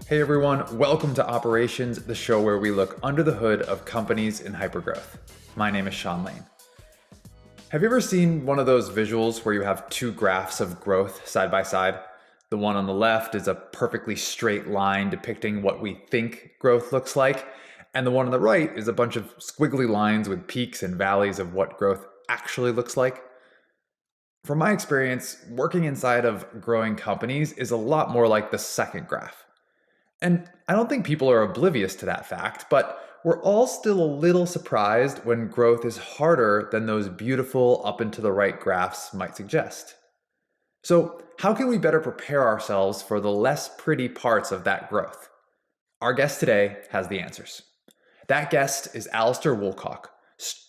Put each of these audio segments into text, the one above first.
Hey everyone, welcome to Operations, the show where we look under the hood of companies in hypergrowth. My name is Sean Lane. Have you ever seen one of those visuals where you have two graphs of growth side by side? The one on the left is a perfectly straight line depicting what we think growth looks like, and the one on the right is a bunch of squiggly lines with peaks and valleys of what growth actually looks like. From my experience, working inside of growing companies is a lot more like the second graph. And I don't think people are oblivious to that fact, but we're all still a little surprised when growth is harder than those beautiful up and to the right graphs might suggest. So, how can we better prepare ourselves for the less pretty parts of that growth? Our guest today has the answers. That guest is Alastair Woolcock,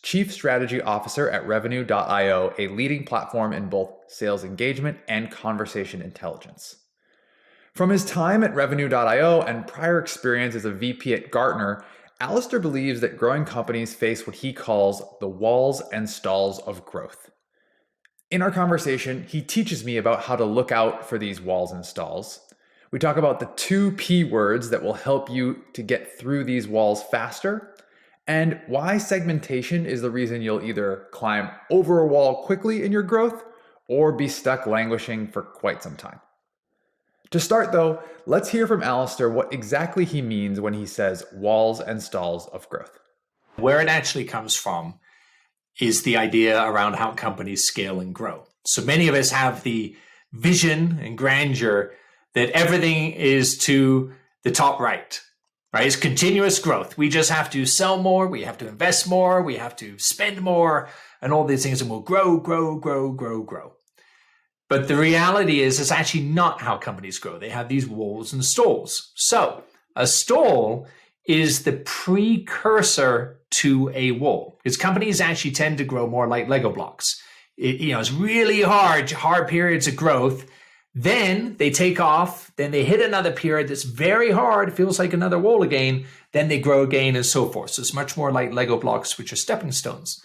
Chief Strategy Officer at Revenue.io, a leading platform in both sales engagement and conversation intelligence. From his time at Revenue.io and prior experience as a VP at Gartner, Alastair believes that growing companies face what he calls the walls and stalls of growth. In our conversation, he teaches me about how to look out for these walls and stalls. We talk about the 2 P words that will help you to get through these walls faster, and why segmentation is the reason you'll either climb over a wall quickly in your growth or be stuck languishing for quite some time. To start though, let's hear from Alastair what exactly he means when he says walls and stalls of growth. Where it actually comes from is the idea around how companies scale and grow. So many of us have the vision and grandeur that everything is to the top right? It's continuous growth. We just have to sell more, we have to invest more, we have to spend more, and all these things, and we'll grow. But the reality is, it's actually not how companies grow. They have these walls and stalls. So a stall is the precursor to a wall, because companies actually tend to grow more like Lego blocks. It's really hard periods of growth. Then they take off, then they hit another period that's very hard, feels like another wall again, then they grow again and so forth. So it's much more like Lego blocks, which are stepping stones.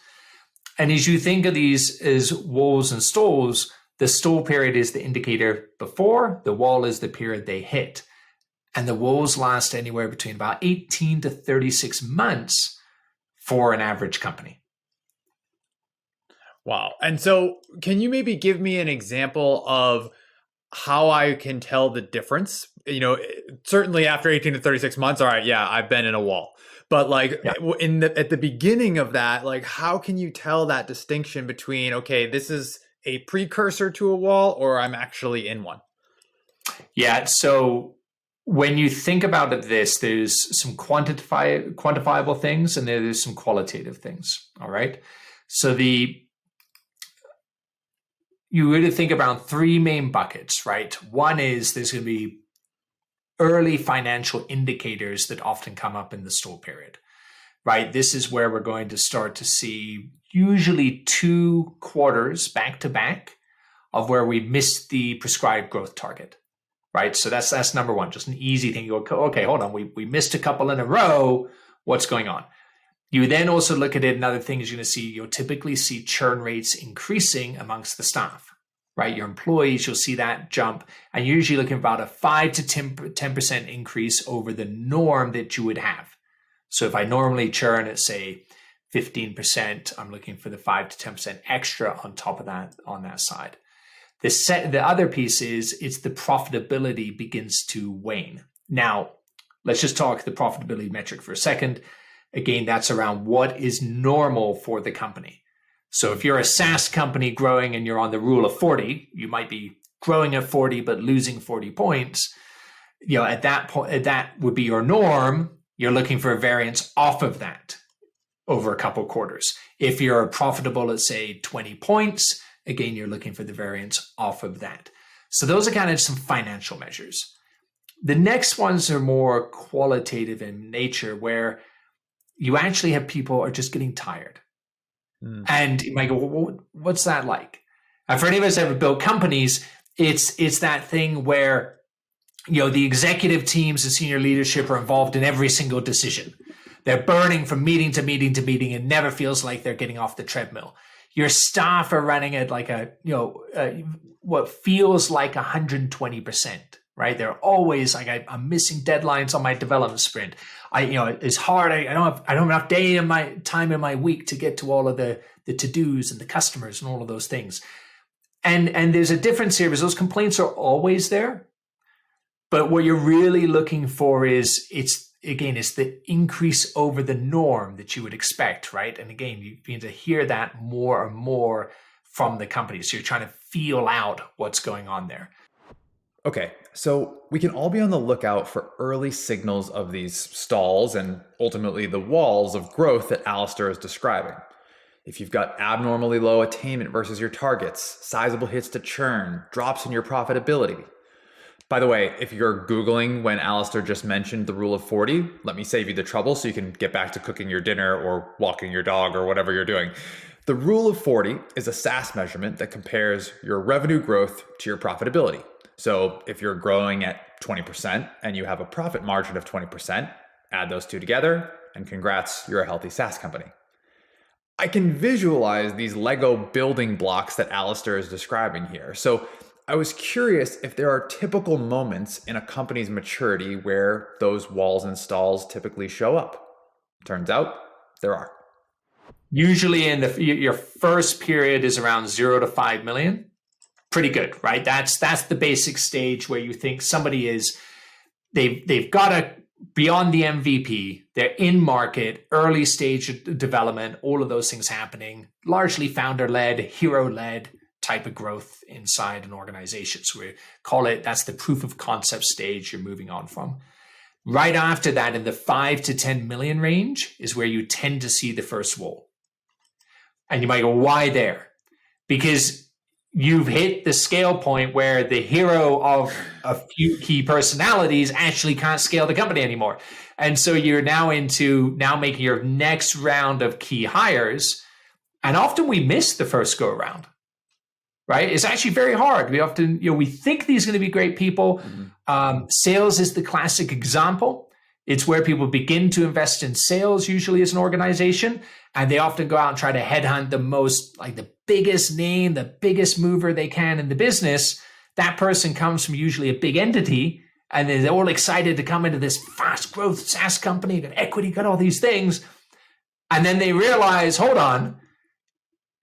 And as you think of these as walls and stalls, the stall period is the indicator before, the wall is the period they hit. And the walls last anywhere between about 18 to 36 months for an average company. Wow. And so can you maybe give me an example of how I can tell the difference? Certainly after 18 to 36 months, all right, yeah, I've been in a wall. But at the beginning of that, how can you tell that distinction between, okay, this is a precursor to a wall or I'm actually in one? Yeah, so when you think about this, there's some quantifiable things and there's some qualitative things, all right? So you really think about 3 main buckets, right? One is there's going to be early financial indicators that often come up in the stall period, right? This is where we're going to start to see usually 2 quarters back to back of where we missed the prescribed growth target, right? So that's number one, just an easy thing. You go, okay, hold on, we missed a couple in a row. What's going on? You then also look at it. Another thing is you'll typically see churn rates increasing amongst the staff, right? Your employees, you'll see that jump, and you're usually looking for about a 5 to 10% increase over the norm that you would have. So if I normally churn at, say, 15%, I'm looking for the 5 to 10% extra on top of that on that side. The other piece is it's the profitability begins to wane. Now, let's just talk the profitability metric for a second. Again, that's around what is normal for the company. So if you're a SaaS company growing and you're on the rule of 40, you might be growing at 40 but losing 40 points. At that point, that would be your norm. You're looking for a variance off of that over a couple quarters. If you're profitable at, say, 20 points, again, you're looking for the variance off of that. So those are kind of some financial measures. The next ones are more qualitative in nature, where you actually have people are just getting tired. And you might go, well, what's that like? And for any of us that have built companies, it's that thing where the executive teams and senior leadership are involved in every single decision. They're burning from meeting to meeting to meeting and never feels like they're getting off the treadmill. Your staff are running at what feels like 120%, right? They're always like, I'm missing deadlines on my development sprint. It's hard. I don't have enough time in my week to get to all of the to-dos and the customers and all of those things. And there's a difference here because those complaints are always there. But what you're really looking for is it's the increase over the norm that you would expect, right? And again, you begin to hear that more and more from the company. So you're trying to feel out what's going on there. Okay, so we can all be on the lookout for early signals of these stalls and ultimately the walls of growth that Alastair is describing. If you've got abnormally low attainment versus your targets, sizable hits to churn, drops in your profitability. By the way, if you're Googling when Alastair just mentioned the rule of 40, let me save you the trouble so you can get back to cooking your dinner or walking your dog or whatever you're doing. The rule of 40 is a SaaS measurement that compares your revenue growth to your profitability. So if you're growing at 20% and you have a profit margin of 20%, add those two together and congrats, you're a healthy SaaS company. I can visualize these Lego building blocks that Alastair is describing here. So I was curious if there are typical moments in a company's maturity where those walls and stalls typically show up. Turns out there are. Usually your first period is around 0 to 5 million. Pretty good, right? That's the basic stage where you think somebody they've got a beyond the MVP, they're in market, early stage of development, all of those things happening, largely founder-led, hero-led type of growth inside an organization. So we call it, that's the proof of concept stage you're moving on from. Right after that, in the 5 to 10 million range is where you tend to see the first wall. And you might go, why there? Because you've hit the scale point where the hero of a few key personalities actually can't scale the company anymore. And so you're now making your next round of key hires. And often we miss the first go around, right? It's actually very hard. We often, we think these are going to be great people. Mm-hmm. Sales is the classic example. It's where people begin to invest in sales, usually as an organization, and they often go out and try to headhunt the biggest name, the biggest mover they can in the business. That person comes from usually a big entity, and they're all excited to come into this fast growth SaaS company, got equity, got all these things. And then they realize, hold on,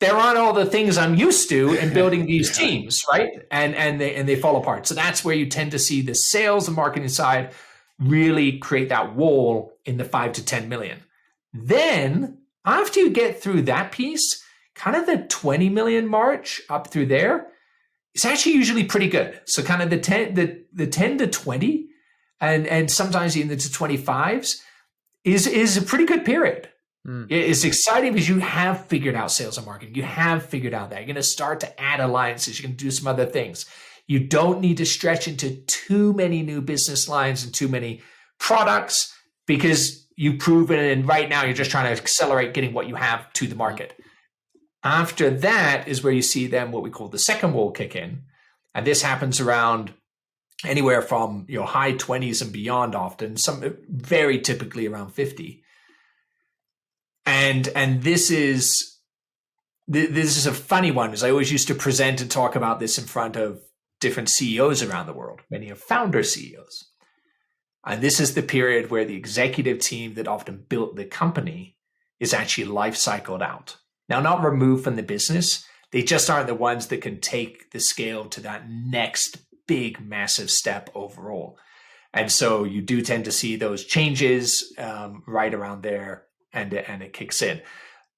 there aren't all the things I'm used to in building these teams, right? And they fall apart. So that's where you tend to see the sales and marketing side really create that wall in the 5 to 10 million. Then after you get through that piece, kind of the 20 million march up through there, it's actually usually pretty good. So kind of the 10 to 20 and sometimes even the 25s is a pretty good period. It's exciting because you have figured out sales and marketing. You have figured out that. You're going to start to add alliances. You're going to do some other things. You don't need to stretch into too many new business lines and too many products because you've proven it. And right now you're just trying to accelerate getting what you have to the market. After that is where you see then what we call the second wall kick in. And this happens around anywhere from high 20s and beyond often, some very typically around 50. And this is a funny one because I always used to present and talk about this in front of different CEOs around the world, many of founder CEOs. And this is the period where the executive team that often built the company is actually life cycled out. Now, not removed from the business. They just aren't the ones that can take the scale to that next big, massive step overall. And so you do tend to see those changes right around there and it kicks in.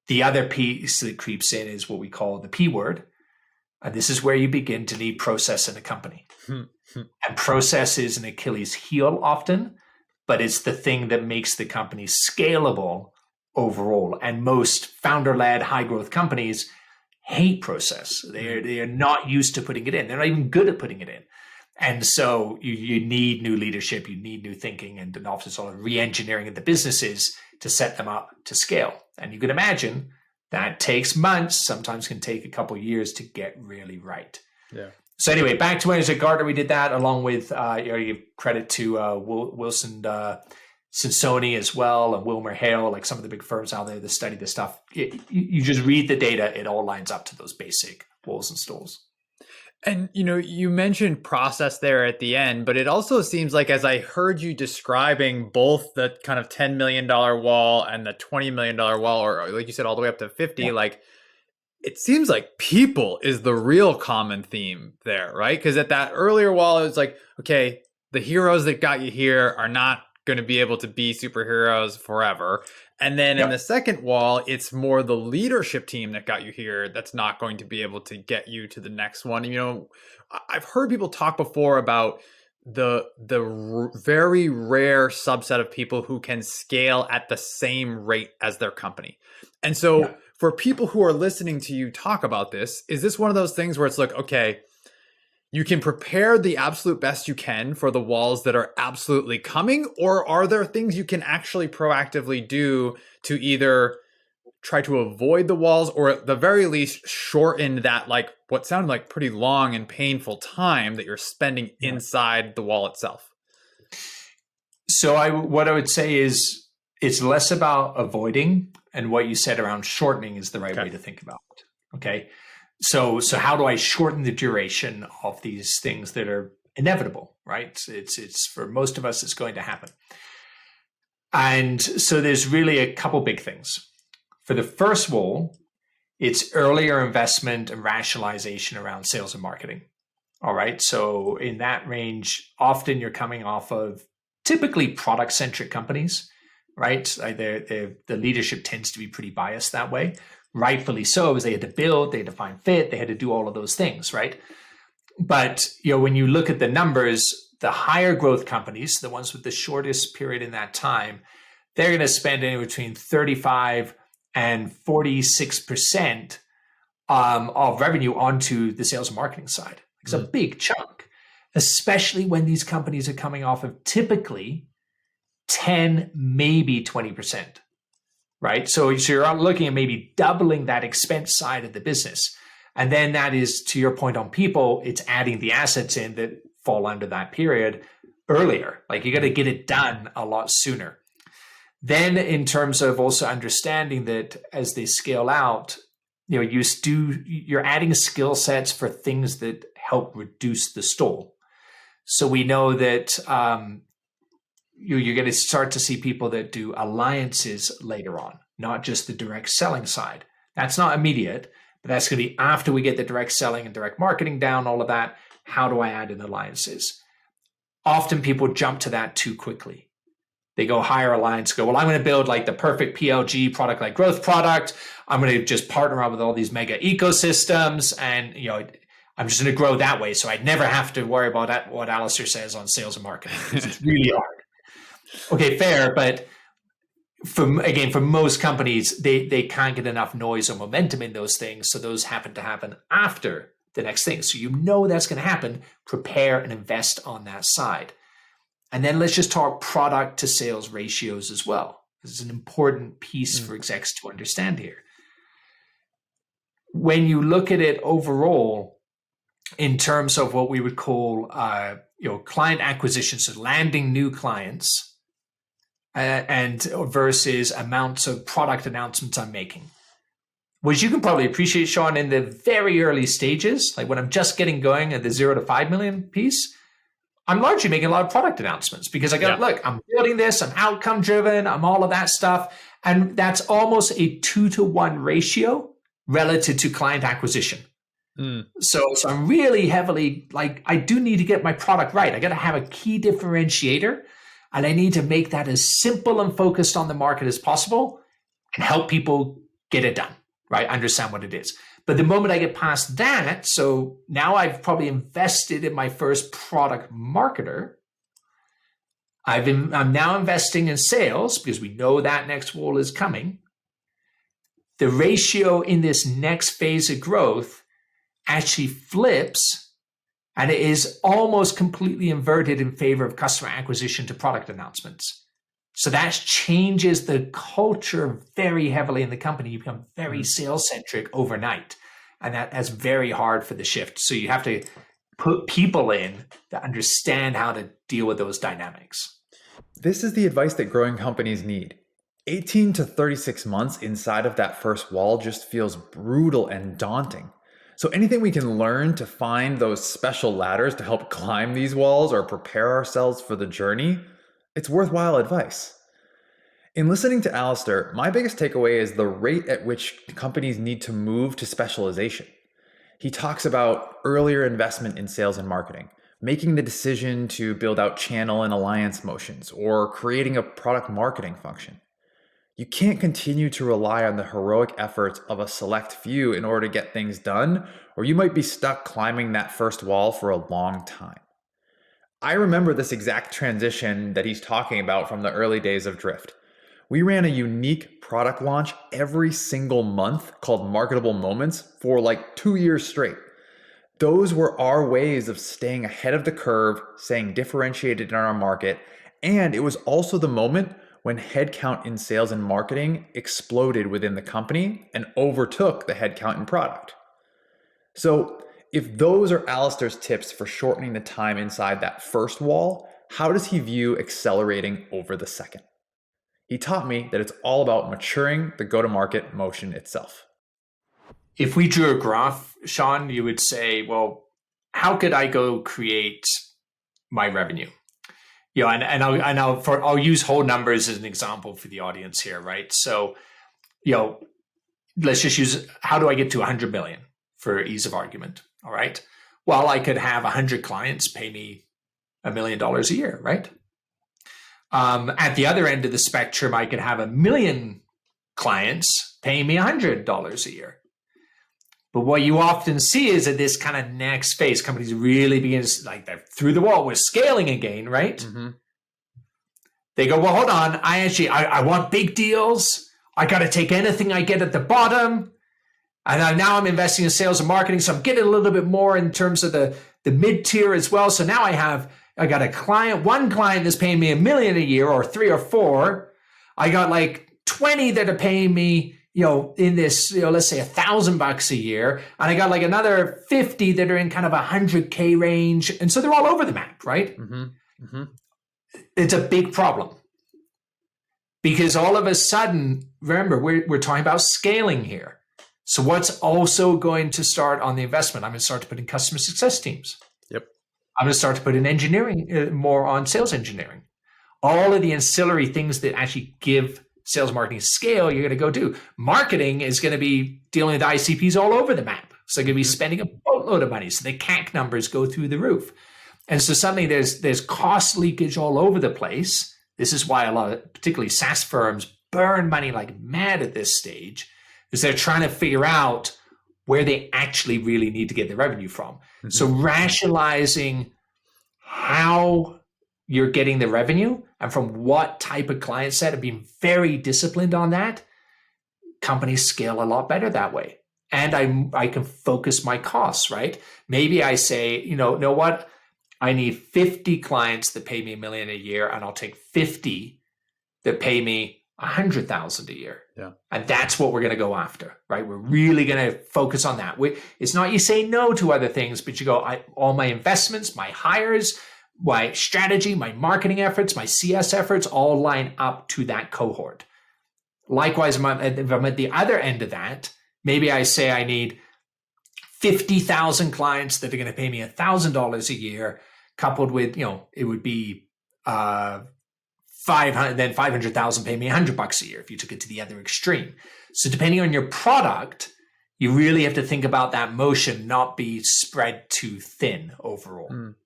The other piece that creeps in is what we call the P word. And this is where you begin to need process in a company. And process is an Achilles heel often, but it's the thing that makes the company scalable overall. And most founder-led high-growth companies hate process. They are not used to putting it in. They're not even good at putting it in. And so you need new leadership, you need new thinking, and often sort of re-engineering of the businesses to set them up to scale. And you can imagine that takes months, sometimes can take a couple of years to get really right. Yeah. So anyway, back to when I was at Gartner, we did that along with, you give credit to Wilson Sonsoni as well, and Wilmer Hale, like some of the big firms out there that study this stuff. You just read the data, it all lines up to those basic walls and stalls. And you mentioned process there at the end, but it also seems like, as I heard you describing both the kind of $10 million wall and the $20 million wall, or like you said, all the way up to 50, Yeah. like it seems like people is the real common theme there, right? Because at that earlier wall, it's like, okay, the heroes that got you here are not going to be able to be superheroes forever. And then in the Yep. second wall, it's more the leadership team that got you here that's not going to be able to get you to the next one. I've heard people talk before about the very rare subset of people who can scale at the same rate as their company. And so Yeah. for people who are listening to you talk about this, is this one of those things where it's like, okay, you can prepare the absolute best you can for the walls that are absolutely coming, or are there things you can actually proactively do to either try to avoid the walls or at the very least shorten that, like what sounded like pretty long and painful time that you're spending Yeah. inside the wall itself? So what I would say is it's less about avoiding, and what you said around shortening is the right way to think about it. Okay. So how do I shorten the duration of these things that are inevitable, right? It's for most of us, it's going to happen. And so there's really a couple big things. For the first wall, it's earlier investment and rationalization around sales and marketing. All right. So in that range, often you're coming off of typically product-centric companies, right? The leadership tends to be pretty biased that way. Rightfully so, as they had to build, they had to find fit, they had to do all of those things, right? But when you look at the numbers, the higher growth companies, the ones with the shortest period in that time, they're going to spend anywhere between 35 and 46% of revenue onto the sales and marketing side. It's a big chunk, especially when these companies are coming off of typically 10, maybe 20%. Right. So you're looking at maybe doubling that expense side of the business. And then that is, to your point on people, it's adding the assets in that fall under that period earlier. Like you got to get it done a lot sooner. Then in terms of also understanding that as they scale out, you're adding skill sets for things that help reduce the stall. So we know that you're going to start to see people that do alliances later on, not just the direct selling side. That's not immediate, but that's going to be after we get the direct selling and direct marketing down, all of that. How do I add in alliances? Often people jump to that too quickly. They go hire alliance, go, well, I'm going to build like the perfect PLG product, like growth product. I'm going to just partner up with all these mega ecosystems, and I'm just going to grow that way. So I'd never have to worry about what Alastair says on sales and marketing, because it's really hard. Okay, fair, but for most companies, they can't get enough noise or momentum in those things, so those happen to happen after the next thing. So that's going to happen. Prepare and invest on that side. And then let's just talk product to sales ratios as well. This is an important piece for execs to understand here. When you look at it overall, in terms of what we would call client acquisition, so landing new clients, and versus amounts of product announcements I'm making. Which you can probably appreciate, Sean, in the very early stages, like when I'm just getting going at the 0 to 5 million piece, I'm largely making a lot of product announcements because I go, look, I'm building this, I'm outcome driven, I'm all of that stuff. And that's almost a 2-to-1 ratio relative to client acquisition. So I'm really heavily, like, I do need to get my product right. I got to have a key differentiator. And I need to make that as simple and focused on the market as possible and help people get it done, right? Understand what it is. But the moment I get past that, so now I've probably invested in my first product marketer. I'm now investing in sales because we know that next wall is coming. The ratio in this next phase of growth actually flips, and it is almost completely inverted in favor of customer acquisition to product announcements. So that changes the culture very heavily in the company. You become very sales-centric overnight. And that's very hard for the shift. So you have to put people in that understand how to deal with those dynamics. This is the advice that growing companies need. 18 to 36 months inside of that first wall just feels brutal and daunting. So anything we can learn to find those special ladders to help climb these walls or prepare ourselves for the journey, it's worthwhile advice. In listening to Alastair, my biggest takeaway is the rate at which companies need to move to specialization. He talks about earlier investment in sales and marketing, making the decision to build out channel and alliance motions, or creating a product marketing function. You can't continue to rely on the heroic efforts of a select few in order to get things done, or you might be stuck climbing that first wall for a long time. I remember this exact transition that he's talking about from the early days of Drift. We ran a unique product launch every single month called Marketable Moments for like 2 years straight. Those were our ways of staying ahead of the curve, staying differentiated in our market, and it was also the moment when headcount in sales and marketing exploded within the company and overtook the headcount in product. So if those are Alastair's tips for shortening the time inside that first wall, how does he view accelerating over the second? He taught me that it's all about maturing the go-to-market motion itself. If we drew a graph, Sean, you would say, well, how could I go create my revenue? I'll use whole numbers as an example for the audience here, right? So, let's just use, how do I get to 100 million for ease of argument? All right. Well, I could have 100 clients pay me $1 million a year, right? At the other end of the spectrum, I could have 1 million clients paying me $100 a year. But what you often see is at this kind of next phase, companies really begin like they're through the wall. We're scaling again, right? Mm-hmm. They go, well, hold on. I want big deals. I got to take anything I get at the bottom. And now I'm investing in sales and marketing. So I'm getting a little bit more in terms of the mid tier as well. So now I got one client that's paying me $1 million a year, or 3 or 4. I got like 20 that are paying me, in this, let's say $1,000 a year. And I got like another 50 that are in kind of $100K range. And so they're all over the map, right? Mm-hmm. Mm-hmm. It's a big problem because all of a sudden, remember, we're talking about scaling here. So what's also going to start on the investment? I'm going to start to put in customer success teams. Yep. I'm going to start to put in engineering, more on sales engineering. All of the ancillary things that actually give sales marketing scale, you're going to go do. Marketing is going to be dealing with ICPs all over the map. So they're going to be spending a boatload of money. So the CAC numbers go through the roof. And so suddenly there's cost leakage all over the place. This is why a lot of, particularly SaaS firms, burn money like mad at this stage, is they're trying to figure out where they actually really need to get the revenue from. Mm-hmm. So rationalizing how you're getting the revenue and from what type of client set, and being very disciplined on that, companies scale a lot better that way. And I can focus my costs, right? Maybe I say, know what? I need 50 clients that pay me $1 million a year, and I'll take 50 that pay me $100,000 a year. Yeah. And that's what we're going to go after, right? We're really going to focus on that. It's not you say no to other things, but you go, all my investments, my hires, my strategy, my marketing efforts, my CS efforts all line up to that cohort. Likewise, if I'm at the other end of that, maybe I say I need 50,000 clients that are going to pay me $1,000 a year, coupled with, it would be 500, then 500,000 pay me $100 a year if you took it to the other extreme. So depending on your product, you really have to think about that motion, not be spread too thin overall. Mm.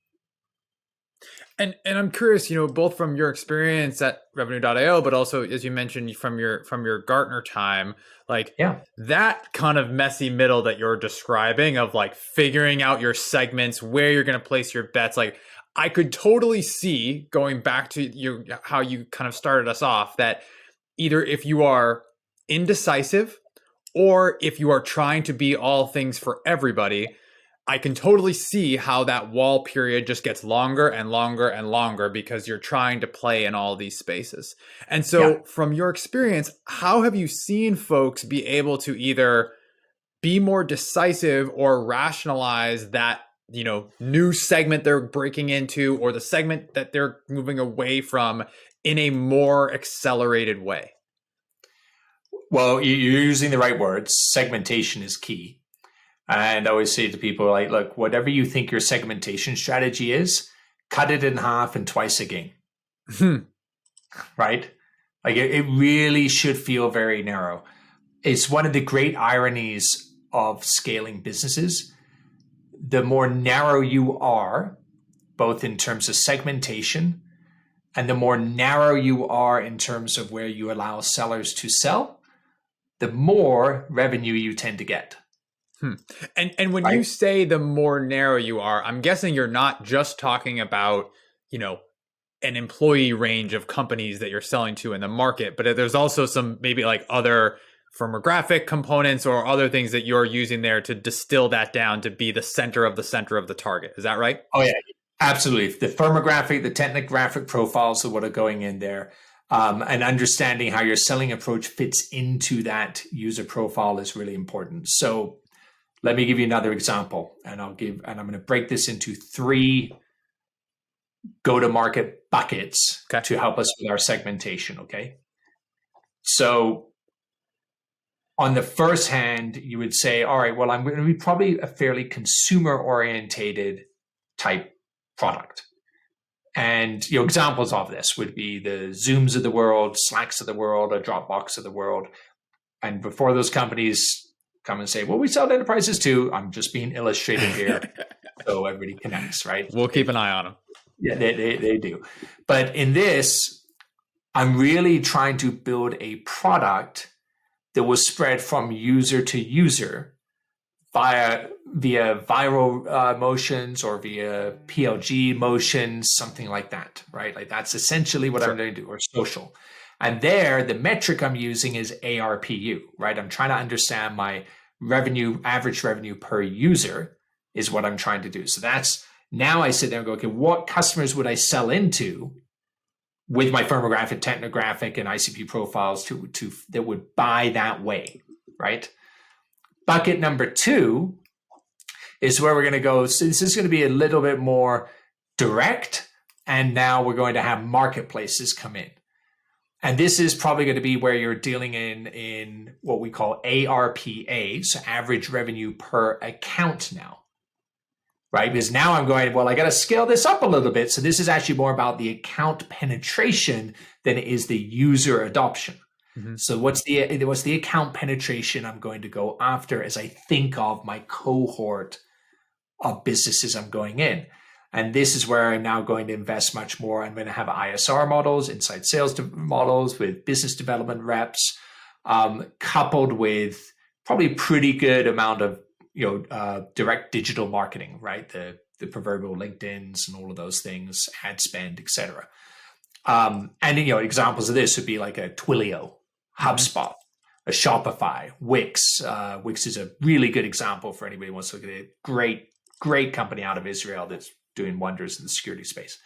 And I'm curious, both from your experience at Revenue.io, but also, as you mentioned, from your Gartner time, that kind of messy middle that you're describing of like figuring out your segments, where you're going to place your bets. Like, I could totally see, going back to how you kind of started us off, that either if you are indecisive or if you are trying to be all things for everybody, I can totally see how that wall period just gets longer and longer and longer because you're trying to play in all these spaces. And so from your experience, how have you seen folks be able to either be more decisive or rationalize that, new segment they're breaking into or the segment that they're moving away from in a more accelerated way? Well, you're using the right words. Segmentation is key. And I always say to people, like, look, whatever you think your segmentation strategy is, cut it in half and twice again, right? Like it really should feel very narrow. It's one of the great ironies of scaling businesses. The more narrow you are, both in terms of segmentation and the more narrow you are in terms of where you allow sellers to sell, the more revenue you tend to get. And when you say the more narrow you are, I'm guessing you're not just talking about, an employee range of companies that you're selling to in the market, but there's also some maybe like other firmographic components or other things that you're using there to distill that down to be the center of the target. Is that right? Oh, yeah, absolutely. The firmographic, the technographic profiles of what are going in there, and understanding how your selling approach fits into that user profile is really important. So let me give you another example, and I'm going to break this into 3 go-to-market buckets to help us with our segmentation. Okay. So on the first hand, you would say, all right, well, I'm going to be probably a fairly consumer-orientated type product. And examples of this would be the Zooms of the world, Slacks of the world, or Dropbox of the world. And before those companies come and say, well, we sell to enterprises too, I'm just being illustrated here so everybody connects, right? We'll keep an eye on them. Yeah, they do. But in this, I'm really trying to build a product that was spread from user to user via viral motions or via PLG motions, something like that, right? Like that's essentially what I'm going to do, or social. And there, the metric I'm using is ARPU, right? I'm trying to understand my revenue, average revenue per user is what I'm trying to do. So that's, now I sit there and go, okay, what customers would I sell into with my firmographic, technographic, and ICP profiles to that would buy that way, right? Bucket number 2 is where we're going to go. So this is going to be a little bit more direct, and now we're going to have marketplaces come in. And this is probably going to be where you're dealing in what we call ARPA, so average revenue per account now. Right? Because now I'm going, well, I got to scale this up a little bit. So this is actually more about the account penetration than it is the user adoption. Mm-hmm. So what's the account penetration I'm going to go after as I think of my cohort of businesses I'm going in? And this is where I'm now going to invest much more. I'm going to have ISR models, inside sales models with business development reps, coupled with probably a pretty good amount of direct digital marketing, right? The proverbial LinkedIn's and all of those things, ad spend, etc. And examples of this would be like a Twilio, HubSpot, a Shopify, Wix. Wix is a really good example for anybody who wants to look at it. Great company out of Israel that's doing wonders in the security space.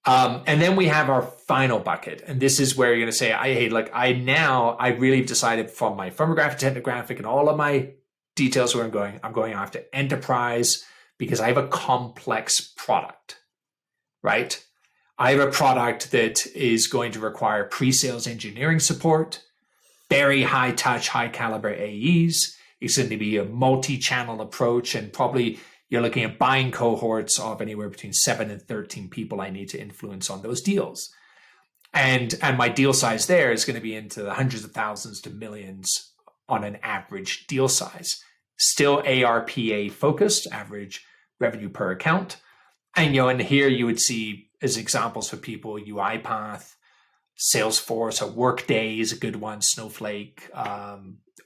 And then we have our final bucket. And this is where you're going to say, I really decided from my firmographic, technographic, and all of my details where I'm going after enterprise because I have a complex product, right? I have a product that is going to require pre-sales engineering support, very high touch, high caliber AEs. It's going to be a multi-channel approach, and probably you're looking at buying cohorts of anywhere between 7 and 13 people I need to influence on those deals. And my deal size there is going to be into the hundreds of thousands to millions on an average deal size. Still ARPA focused, average revenue per account. And and here you would see as examples for people, UiPath, Salesforce, or Workday is a good one, Snowflake,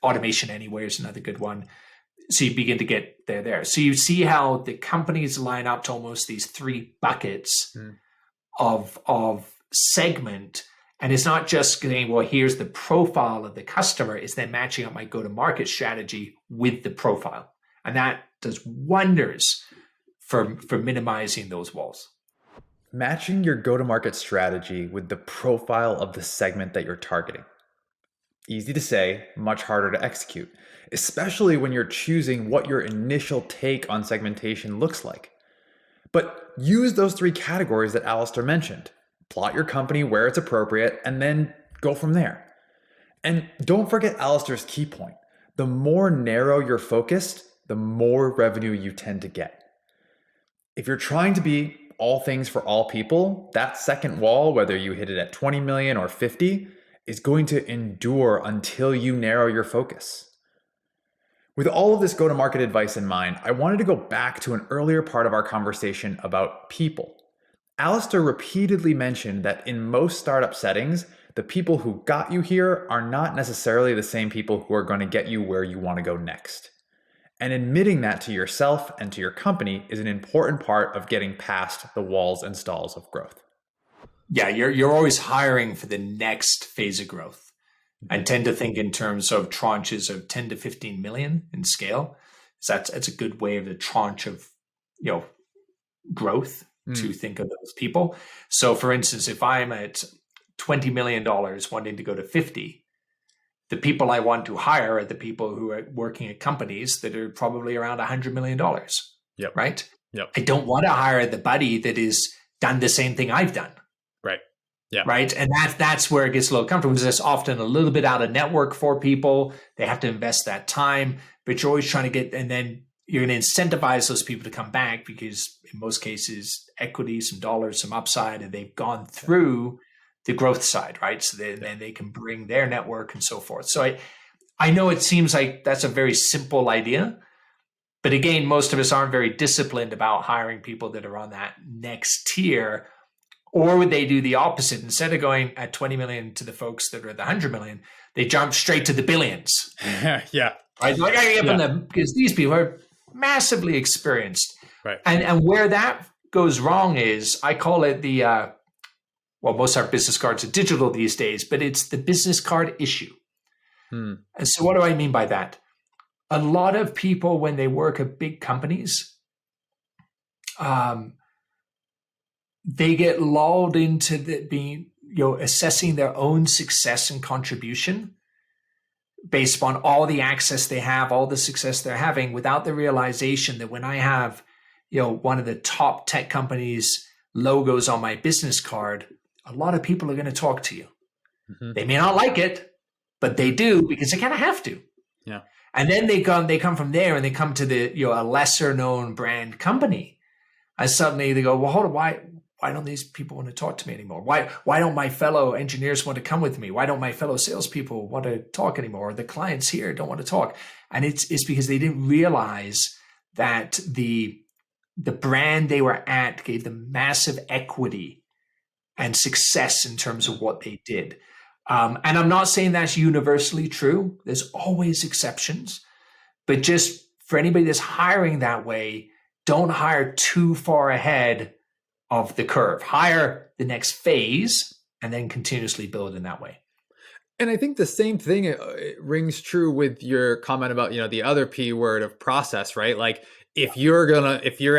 Automation Anywhere is another good one. So you begin to get there. So you see how the companies line up to almost these 3 buckets of segment. And it's not just saying, well, here's the profile of the customer. It's then matching up my go-to-market strategy with the profile. And that does wonders for minimizing those walls. Matching your go-to-market strategy with the profile of the segment that you're targeting. Easy to say, much harder to execute, especially when you're choosing what your initial take on segmentation looks like. But use those 3 categories that Alastair mentioned. Plot your company where it's appropriate, and then go from there. And don't forget Alastair's key point. the more narrow you're focused, the more revenue you tend to get. If you're trying to be all things for all people, that second wall, whether you hit it at 20 million or 50, is going to endure until you narrow your focus. With all of this go-to-market advice in mind, I wanted to go back to an earlier part of our conversation about people. Alastair repeatedly mentioned that in most startup settings, the people who got you here are not necessarily the same people who are going to get you where you want to go next. And admitting that to yourself and to your company is an important part of getting past the walls and stalls of growth. Yeah, you're always hiring for the next phase of growth. I tend to think in terms of tranches of 10 to 15 million in scale. So that's a good way of the tranche of, growth to think of those people. So for instance, if I'm at $20 million wanting to go to 50, the people I want to hire are the people who are working at companies that are probably around $100 million. Yep. Right? Yep. I don't want to hire the buddy that has done the same thing I've done. Right. Yeah. Right. And that's where it gets a little comfortable, because it's often a little bit out of network for people. They have to invest that time, but you're always trying to get, and then you're going to incentivize those people to come back because in most cases, equity, some dollars, some upside, and they've gone through the growth side, right? So then they can bring their network and so forth. So I know it seems like that's a very simple idea, but again, most of us aren't very disciplined about hiring people that are on that next tier. Or would they do the opposite? Instead of going at 20 million to the folks that are at the 100 million, they jump straight to the billions. Yeah. Right? Like, I get them because these people are massively experienced. Right. And where that goes wrong is, I call it the, most of our business cards are digital these days, but it's the business card issue. And so what do I mean by that? A lot of people, when they work at big companies, they get lulled into assessing their own success and contribution based upon all the access they have, all the success they're having, without the realization that when I have, one of the top tech companies' logos on my business card, a lot of people are going to talk to you. Mm-hmm. They may not like it, but they do because they kind of have to. Yeah. And then they come from there and they come to the, a lesser known brand company. And suddenly they go, well, hold on, why don't these people want to talk to me anymore? Why don't my fellow engineers want to come with me? Why don't my fellow salespeople want to talk anymore? Or the clients here don't want to talk. And it's because they didn't realize that the brand they were at gave them massive equity and success in terms of what they did. And I'm not saying that's universally true. There's always exceptions. But just for anybody that's hiring that way, don't hire too far ahead of the curve. Hire the next phase and then continuously build in that way. And I think the same thing it rings true with your comment about, the other P word of process, right? Like if you're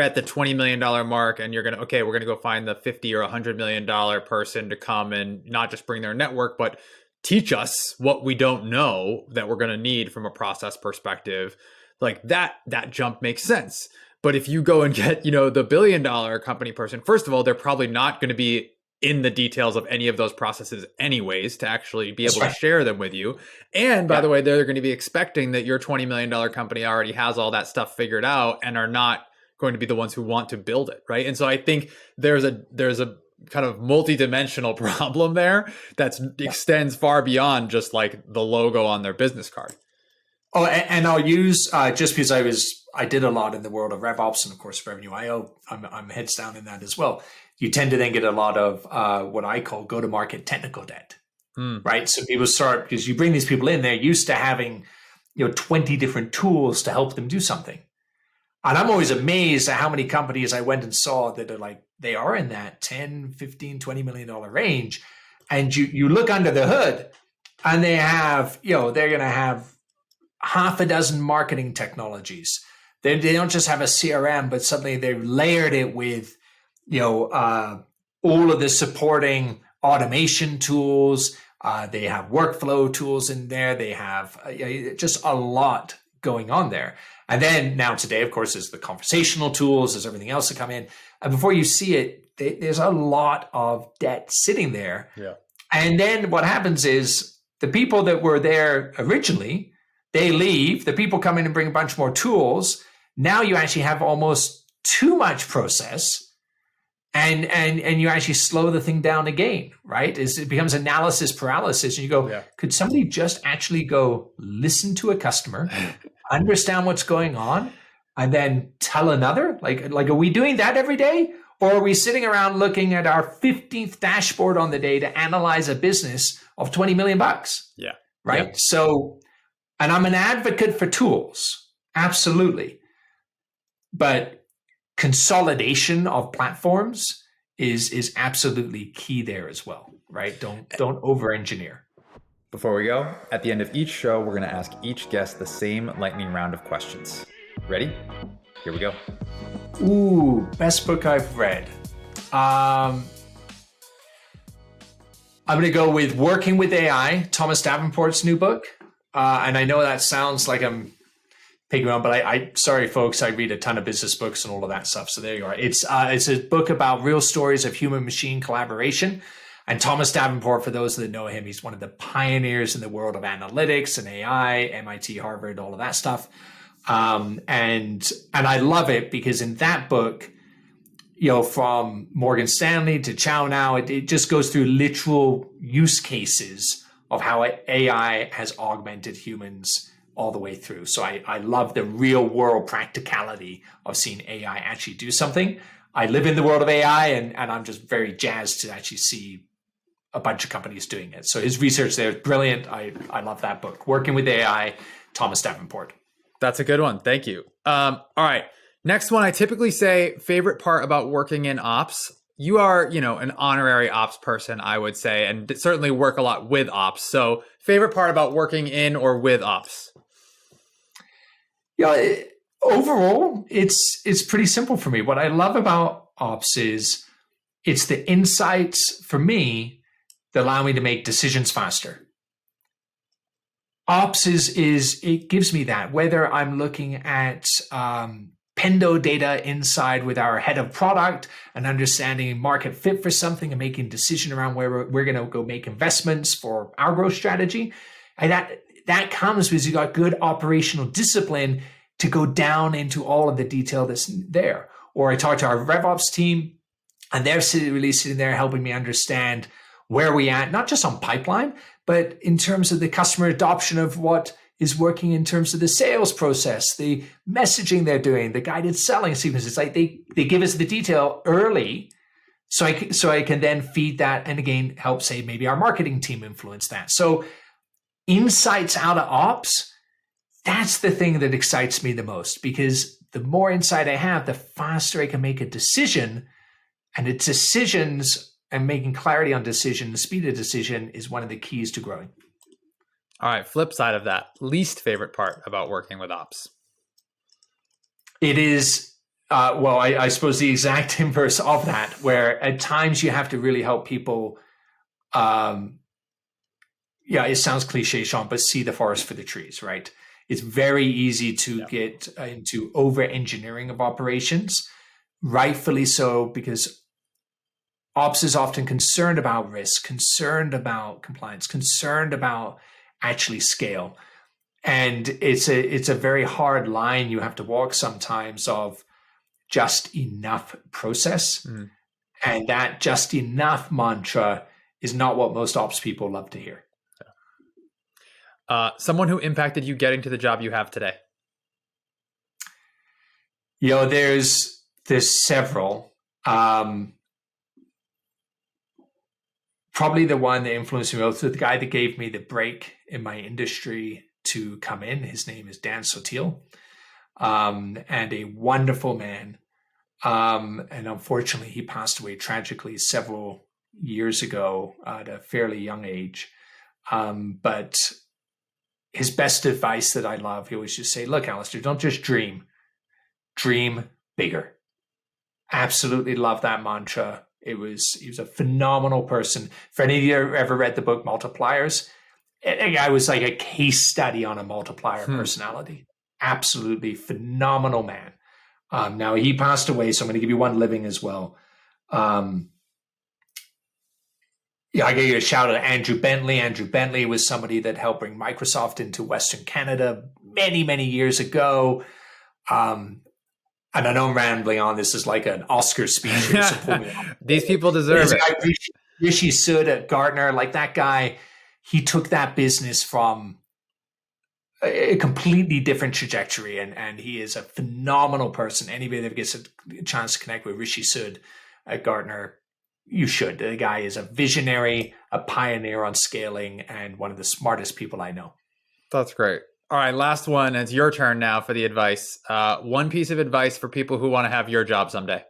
at the $20 million mark and we're going to go find the 50 or $100 million person to come and not just bring their network, but teach us what we don't know that we're going to need from a process perspective, like that jump makes sense. But if you go and get, the $1 billion company person, first of all, they're probably not going to be in the details of any of those processes anyways to actually be able to share them with you. And by the way, they're going to be expecting that your $20 million company already has all that stuff figured out and are not going to be the ones who want to build it, right? And so I think there's a kind of multi-dimensional problem there that extends far beyond just like the logo on their business card. Oh, and I'll use just because I did a lot in the world of RevOps and of course Revenue IO. I'm heads down in that as well. You tend to then get a lot of what I call go-to-market technical debt, right? So people start, because you bring these people in, they're used to having 20 different tools to help them do something. And I'm always amazed at how many companies I went and saw that are like, they are in that 10, 15, $20 million range. And you look under the hood and they have, they're going to have half a dozen marketing technologies. They don't just have a CRM, but suddenly they've layered it with, all of the supporting automation tools. They have workflow tools in there. They have just a lot going on there. And then now today, of course, there's the conversational tools. There's everything else that come in. And before you see it, there's a lot of debt sitting there. Yeah. And then what happens is the people that were there originally, They leave, the people come in and bring a bunch more tools. Now you actually have almost too much process, and you actually slow the thing down again, right? It becomes analysis paralysis. And you go, could somebody just actually go listen to a customer, understand what's going on, and then tell another? Like, are we doing that every day? Or are we sitting around looking at our 15th dashboard on the day to analyze a business of 20 million bucks? Yeah. Right. Yeah. So, and I'm an advocate for tools. Absolutely. But consolidation of platforms is absolutely key there as well, right? Don't over-engineer. Before we go, at the end of each show, we're going to ask each guest the same lightning round of questions. Ready? Here we go. Ooh, best book I've read. I'm going to go with Working with AI, Thomas Davenport's new book. And I know that sounds like I'm picking on, but I sorry, folks, I read a ton of business books and all of that stuff. So there you are. It's a book about real stories of human-machine collaboration. And Thomas Davenport, for those that know him, he's one of the pioneers in the world of analytics and AI, MIT, Harvard, all of that stuff. And I love it because in that book, from Morgan Stanley to Chow now, it just goes through literal use cases of how AI has augmented humans all the way through. So I love the real world practicality of seeing AI actually do something. I live in the world of AI and I'm just very jazzed to actually see a bunch of companies doing it. So his research there is brilliant. I love that book. Working with AI, Thomas Davenport. That's a good one. Thank you. All right. Next one, I typically say favorite part about working in ops. You are, an honorary ops person, I would say, and certainly work a lot with ops. So favorite part about working in or with ops? Overall, it's pretty simple for me. What I love about ops is it's the insights for me that allow me to make decisions faster. Ops is it gives me that, whether I'm looking at Pendo data inside with our head of product and understanding market fit for something and making a decision around where we're going to go make investments for our growth strategy. And that comes because you got good operational discipline to go down into all of the detail that's there. Or I talk to our RevOps team and they're really sitting there helping me understand where we at, not just on pipeline, but in terms of the customer adoption of what is working in terms of the sales process, the messaging they're doing, the guided selling sequence. It's like they give us the detail early so I can then feed that and again help say maybe our marketing team influence that. So insights out of ops, that's the thing that excites me the most, because the more insight I have, the faster I can make a decision. And the decisions and making clarity on decision, the speed of decision is one of the keys to growing. All right, flip side of that, least favorite part about working with ops? It is, I suppose the exact inverse of that, where at times you have to really help people, it sounds cliche, Sean, but see the forest for the trees, right? It's very easy to get into over-engineering of operations, rightfully so, because ops is often concerned about risk, concerned about compliance, concerned about actually scale. And it's a very hard line you have to walk sometimes of just enough process. Mm. And that just enough mantra is not what most ops people love to hear. Someone who impacted you getting to the job you have today? There's several. Probably the one that influenced me most, the guy that gave me the break in my industry to come in. His name is Dan Sotil, and a wonderful man. And unfortunately, he passed away tragically several years ago at a fairly young age. But his best advice that I love, he always just say, look, Alastair, don't just dream bigger. Absolutely love that mantra. He was a phenomenal person. For any of you who ever read the book Multipliers, I was like a case study on a multiplier personality. Absolutely phenomenal man. Now he passed away, so I'm going to give you one living as well. Yeah, I gave you a shout out to Andrew Bentley. Andrew Bentley was somebody that helped bring Microsoft into Western Canada many, many years ago. And I know I'm rambling on. This is like an Oscar speech here, so pull me up. These people deserve it. Rishi Sood at Gartner, like that guy, he took that business from a completely different trajectory, and he is a phenomenal person. Anybody that gets a chance to connect with Rishi Sood at Gartner, you should. The guy is a visionary, a pioneer on scaling, and one of the smartest people I know. That's great. All right, last one. It's your turn now for the advice. One piece of advice for people who want to have your job someday.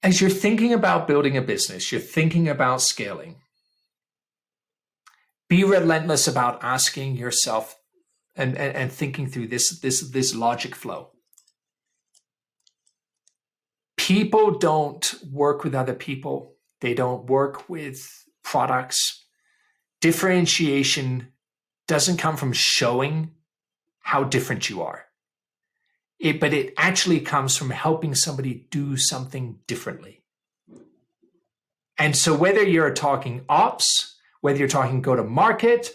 As you're thinking about building a business, you're thinking about scaling, be relentless about asking yourself and thinking through this logic flow. People don't work with other people. They don't work with products. Differentiation doesn't come from showing how different you are. But it actually comes from helping somebody do something differently. And so whether you're talking ops, whether you're talking go to market,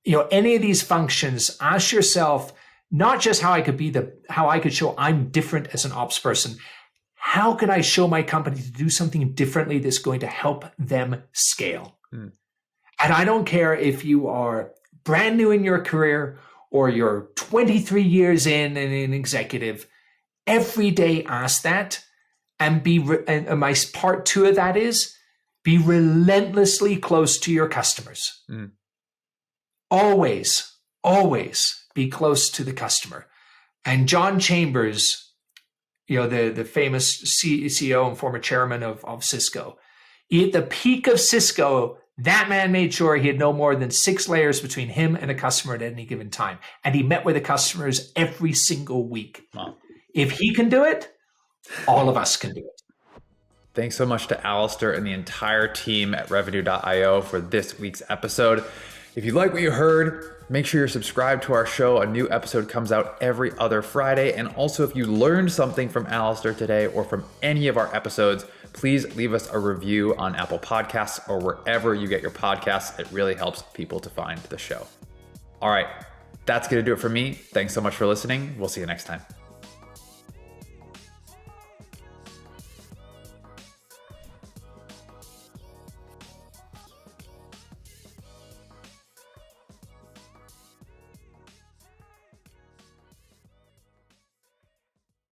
any of these functions, ask yourself not just how I could show I'm different as an ops person. How can I show my company to do something differently that's going to help them scale? And I don't care if you are brand new in your career or you're 23 years in and an executive. Every day ask that, and my part 2 of that is be relentlessly close to your customers. Always be close to the customer. And John Chambers, the famous CEO and former chairman of Cisco, at the peak of Cisco, that man made sure he had no more than 6 layers between him and a customer at any given time. And he met with the customers every single week. Wow. If he can do it, all of us can do it. Thanks so much to Alastair and the entire team at Revenue.io for this week's episode. If you like what you heard, make sure you're subscribed to our show. A new episode comes out every other Friday. And also, if you learned something from Alastair today or from any of our episodes, please leave us a review on Apple Podcasts or wherever you get your podcasts. It really helps people to find the show. All right, that's going to do it for me. Thanks so much for listening. We'll see you next time.